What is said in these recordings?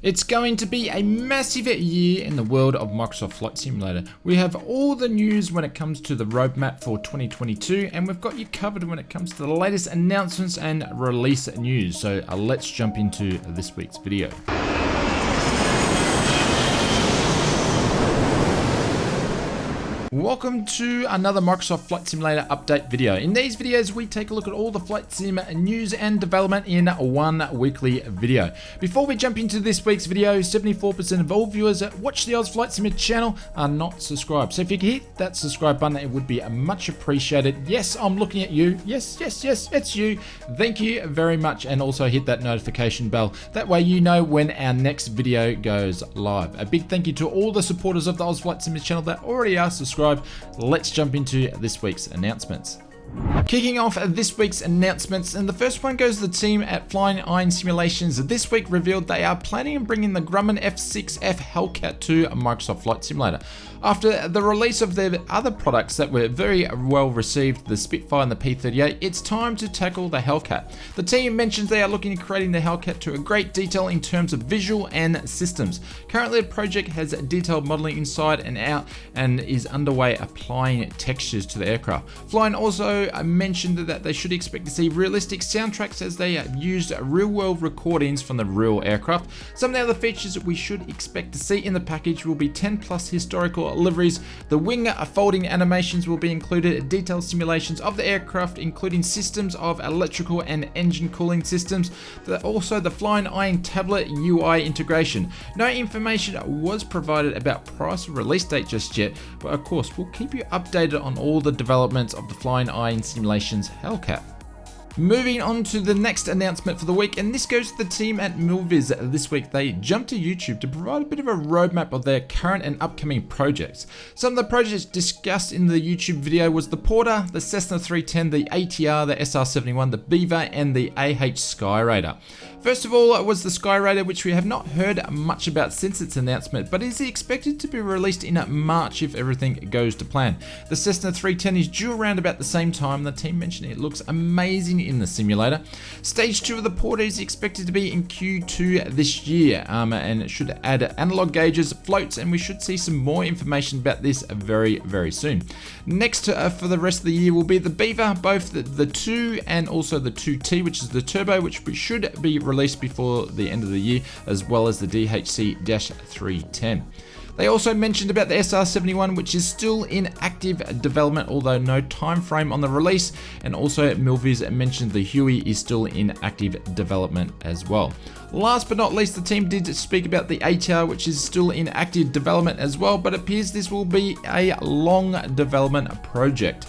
It's going to be a massive year in the world of Microsoft Flight Simulator. We have all the news when it comes to the roadmap for 2022, and we've got you covered when it comes to the latest announcements and release news. So let's jump into this week's video. Welcome to another Microsoft Flight Simulator update video. In these videos, we take a look at all the flight sim news and development in one weekly video. Before we jump into this week's video, 74% of all viewers that watch the Oz Flight Simulator channel are not subscribed. So if you could hit that subscribe button, it would be much appreciated. Yes, I'm looking at you. Yes, it's you. Thank you very much. And also hit that notification bell. That way you know when our next video goes live. A big thank you to all the supporters of the Oz Flight Simulator channel that already are subscribed. Let's jump into this week's announcements. Kicking off this week's announcements, and the first one goes to the team at Flying Iron Simulations. This week revealed they are planning on bringing the Grumman F6F Hellcat to Microsoft Flight Simulator. After the release of their other products that were very well received, the Spitfire and the P-38, it's time to tackle the Hellcat. The team mentions they are looking at creating the Hellcat to a great detail in terms of visual and systems. Currently, the project has detailed modeling inside and out and is underway applying textures to the aircraft. Flying also mentioned that they should expect to see realistic soundtracks as they used real-world recordings from the real aircraft. Some of the other features that we should expect to see in the package will be 10 plus historical liveries. The wing folding animations will be included, detailed simulations of the aircraft including systems of electrical and engine cooling systems, also the Flying Iron tablet UI integration. No information was provided about price or release date just yet, but of course we'll keep you updated on all the developments of the Flying Iron Simulations Hellcat. Moving on to the next announcement for the week, and this goes to the team at Milviz. This week they jumped to YouTube to provide a bit of a roadmap of their current and upcoming projects. Some of the projects discussed in the YouTube video was the Porter, the Cessna 310, the ATR, the SR-71, the Beaver, and the AH Skyraider. First of all was the Skyraider, which we have not heard much about since its announcement, but is expected to be released in March if everything goes to plan. The Cessna 310 is due around about the same time. The team mentioned it looks amazing in the simulator. Stage 2 of the Porter is expected to be in Q2 this year, and it should add analog gauges, floats, and we should see some more information about this very soon. Next for the rest of the year will be the Beaver, both the 2 and also the 2T, which is the turbo, which should be released before the end of the year, as well as the DHC-310. They also mentioned about the SR-71, which is still in active development, although no time frame on the release, and also Milviz mentioned the Huey is still in active development as well. Last but not least, the team did speak about the ATR, which is still in active development as well, but it appears this will be a long development project.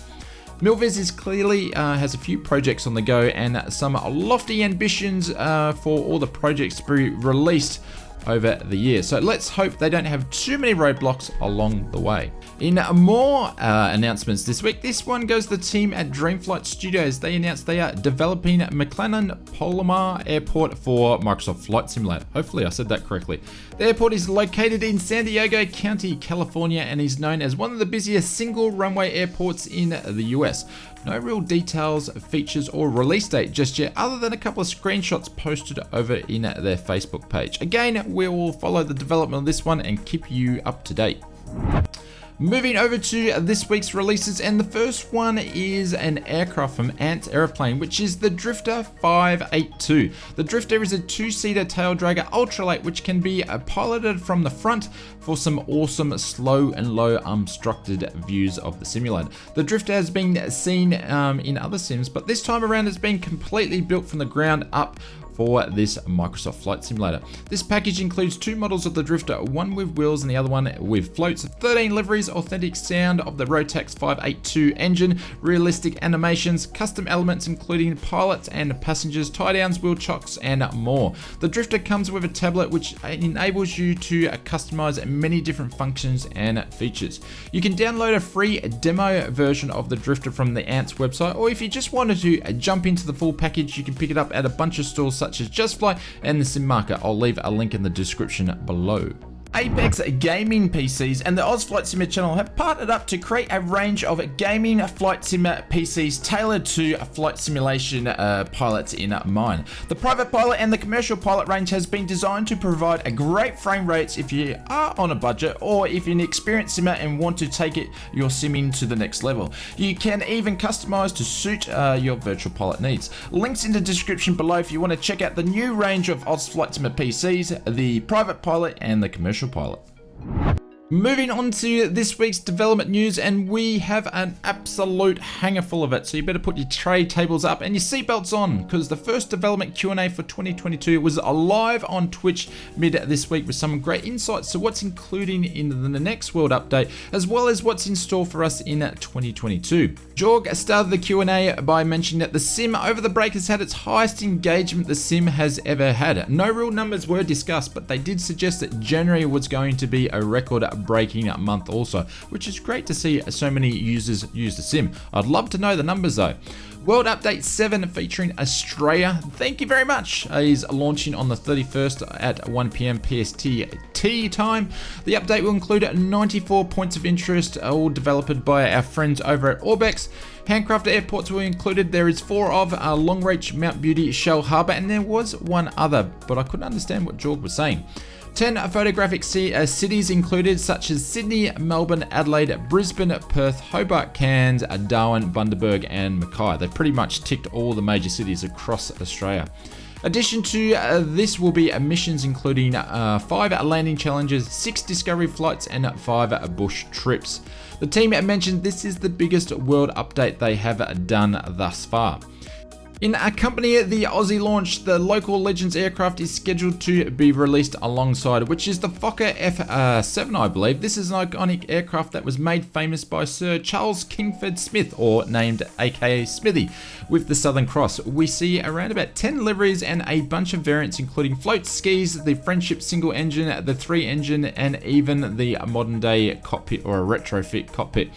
Milviz is clearly has a few projects on the go and some lofty ambitions for all the projects to be released over the year. So let's hope they don't have too many roadblocks along the way. In more announcements this week, this one goes to the team at Dreamflight Studios. They announced they are developing McLennan Palomar Airport for Microsoft Flight Simulator. Hopefully I said that correctly. The airport is located in San Diego County, California, and is known as one of the busiest single runway airports in the US. No real details, features, or release date just yet, other than a couple of screenshots posted over in their Facebook page. Again, we will follow the development of this one and keep you up to date. Moving over to this week's releases, and the first one is an aircraft from Ants Aeroplane, which is the Drifter 582. The Drifter is a 2-seater tail dragger ultralight which can be piloted from the front for some awesome slow and low unobstructed views of the simulator. The Drifter has been seen in other sims, but this time around it's been completely built from the ground up for this Microsoft Flight Simulator. This package includes 2 models of the Drifter, one with wheels and the other one with floats, 13 liveries, authentic sound of the Rotax 582 engine, realistic animations, custom elements including pilots and passengers, tie-downs, wheel chocks, and more. The Drifter comes with a tablet which enables you to customize many different functions and features. You can download a free demo version of the Drifter from the Ants website, or if you just wanted to jump into the full package, you can pick it up at a bunch of stores such as Just Fly and the Sim Market. I'll leave a link in the description below. Apex Gaming PCs and the Oz Flight Simmer channel have partnered up to create a range of gaming flight simmer PCs tailored to flight simulation pilots in mind. The private pilot and the commercial pilot range has been designed to provide a great frame rates if you are on a budget or if you're an experienced simmer and want to take your simming to the next level. You can even customize to suit your virtual pilot needs. Links in the description below if you want to check out the new range of Oz Flight Simmer PCs, the private pilot and the commercial pilot. Moving on to this week's development news, and we have an absolute hanger full of it, so you better put your tray tables up and your seatbelts on, because the first development Q&A for 2022 was live on Twitch mid this week with some great insights to what's including in the next world update, as well as what's in store for us in 2022. Jorg started the Q&A by mentioning that the sim over the break has had its highest engagement the sim has ever had. No real numbers were discussed, but they did suggest that January was going to be a record-breaking month also, which is great to see so many users use the sim. I'd love to know the numbers though. World Update 7 featuring Australia, thank you very much, is launching on the 31st at 1 PM PST tea time. The update will include 94 points of interest, all developed by our friends over at Orbex. Handcrafted airports were included. There is 4 of Longreach, Mount Beauty, Shell Harbour, and there was one other, but I couldn't understand what Jorg was saying. 10 photographic cities included, such as Sydney, Melbourne, Adelaide, Brisbane, Perth, Hobart, Cairns, Darwin, Bundaberg, and Mackay. They pretty much ticked all the major cities across Australia. Addition to this will be missions including 5 landing challenges, 6 discovery flights, and 5 bush trips. The team mentioned this is the biggest world update they have done thus far. In accompanying the Aussie launch, the local Legends aircraft is scheduled to be released alongside, which is the Fokker F7, I believe. This is an iconic aircraft that was made famous by Sir Charles Kingford Smith, or named aka Smithy, with the Southern Cross. We see around about 10 liveries and a bunch of variants including float skis, the Friendship single engine, the 3 engine, and even the modern day cockpit or a retrofit cockpit,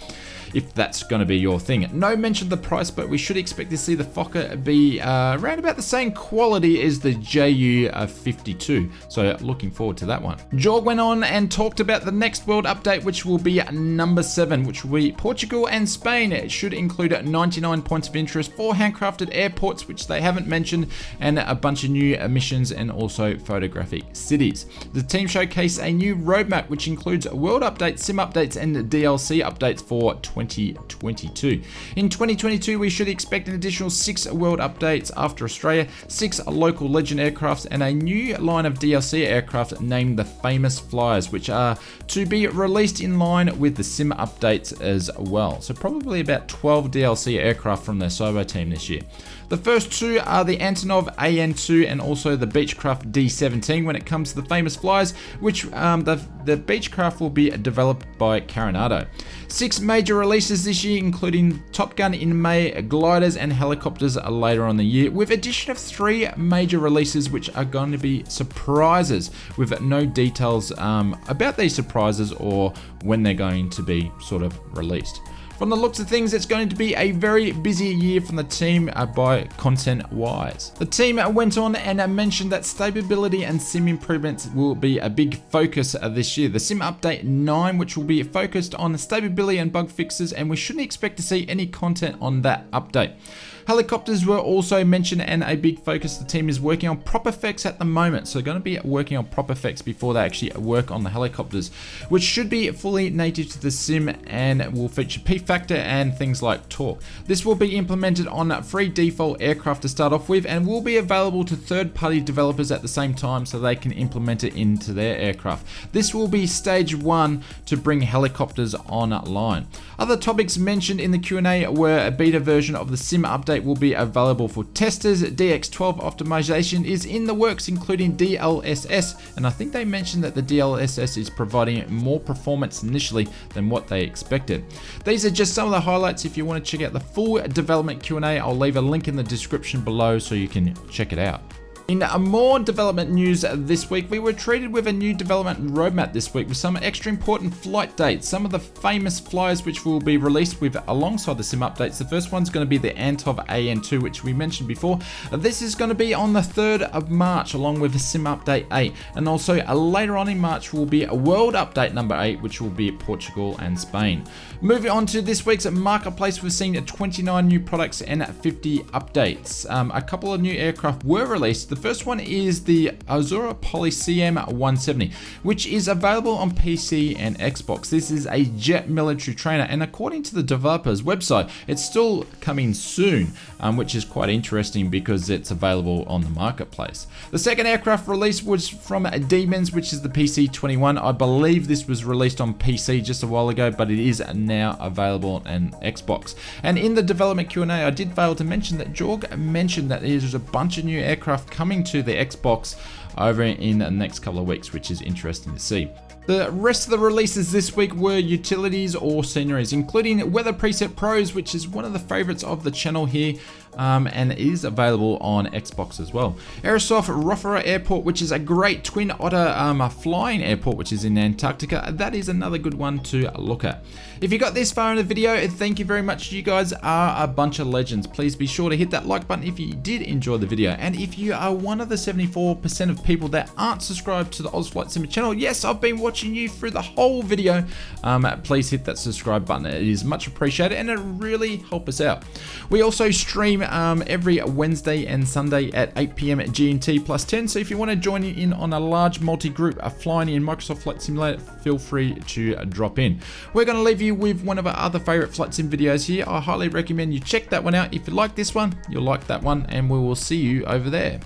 if that's going to be your thing. No mention of the price, but we should expect to see the Fokker be around about the same quality as the Ju-52, so looking forward to that one. Jorg went on and talked about the next world update, which will be number 7, which will be Portugal and Spain. It should include 99 points of interest, 4 handcrafted airports, which they haven't mentioned, and a bunch of new missions and also photographic cities. The team showcased a new roadmap, which includes world updates, sim updates, and DLC updates for 2022. In 2022, we should expect an additional 6 world updates after Australia, 6 local Legend aircrafts, and a new line of DLC aircraft named the Famous Flyers, which are to be released in line with the sim updates as well. So probably about 12 DLC aircraft from their Sobo team this year. The first 2 are the Antonov AN2 and also the Beechcraft D17 when it comes to the Famous Flyers, which the Beechcraft will be developed by Carinado. 6 major releases this year, including Top Gun in May, gliders and helicopters later on the year, with addition of 3 major releases which are going to be surprises, with no details about these surprises or when they're going to be sort of released. From the looks of things, it's going to be a very busy year from the team by content-wise. The team went on and mentioned that stability and sim improvements will be a big focus this year. The sim update 9, which will be focused on stability and bug fixes, and we shouldn't expect to see any content on that update. Helicopters were also mentioned and a big focus. The team is working on prop effects at the moment, so they're going to be working on prop effects before they actually work on the helicopters, which should be fully native to the sim and will feature P-Factor and things like torque. This will be implemented on free default aircraft to start off with and will be available to third-party developers at the same time so they can implement it into their aircraft. This will be stage 1 to bring helicopters online. Other topics mentioned in the Q&A were a beta version of the sim update will be available for testers. DX12 optimization is in the works, including DLSS, and I think they mentioned that the DLSS is providing more performance initially than what they expected. These are just some of the highlights. If you want to check out the full development Q&A, I'll leave a link in the description below so you can check it out. In more development news this week, we were treated with a new development roadmap this week with some extra important flight dates, some of the famous flyers which will be released with alongside the sim updates. The first one's going to be the Antov AN2, which we mentioned before. This is going to be on the 3rd of March along with sim update 8, and also later on in March will be a world update number 8, which will be Portugal and Spain. Moving on to this week's marketplace, we've seen 29 new products and 50 updates. A couple of new aircraft were released. The first one is the Azura Poly CM170, which is available on PC and Xbox. This is a jet military trainer, and according to the developer's website, it's still coming soon, which is quite interesting because it's available on the marketplace. The second aircraft release was from Demons, which is the PC-21. I believe this was released on PC just a while ago, but it is now available on Xbox. And in the development Q&A, I did fail to mention that Jorg mentioned that there's a bunch of new aircraft coming to the Xbox over in the next couple of weeks, which is interesting to see. The rest of the releases this week were utilities or sceneries, including Weather Preset Pros, which is one of the favorites of the channel here, and is available on Xbox as well. Aerosoft Rotorua Airport, which is a great Twin Otter flying airport, which is in Antarctica. That is another good one to look at. If you got this far in the video, thank you very much. You guys are a bunch of legends. Please be sure to hit that like button if you did enjoy the video. And if you are one of the 74% of people that aren't subscribed to the Oz Flight Simmer channel, yes, I've been watching you through the whole video. Please hit that subscribe button. It is much appreciated and it really helps us out. We also stream every Wednesday and Sunday at 8 PM at GMT +10. So if you want to join in on a large multi-group flying in Microsoft Flight Simulator, feel free to drop in. We're going to leave you with one of our other favorite flight sim videos here. I highly recommend you check that one out. If you like this one, you'll like that one, and we will see you over there.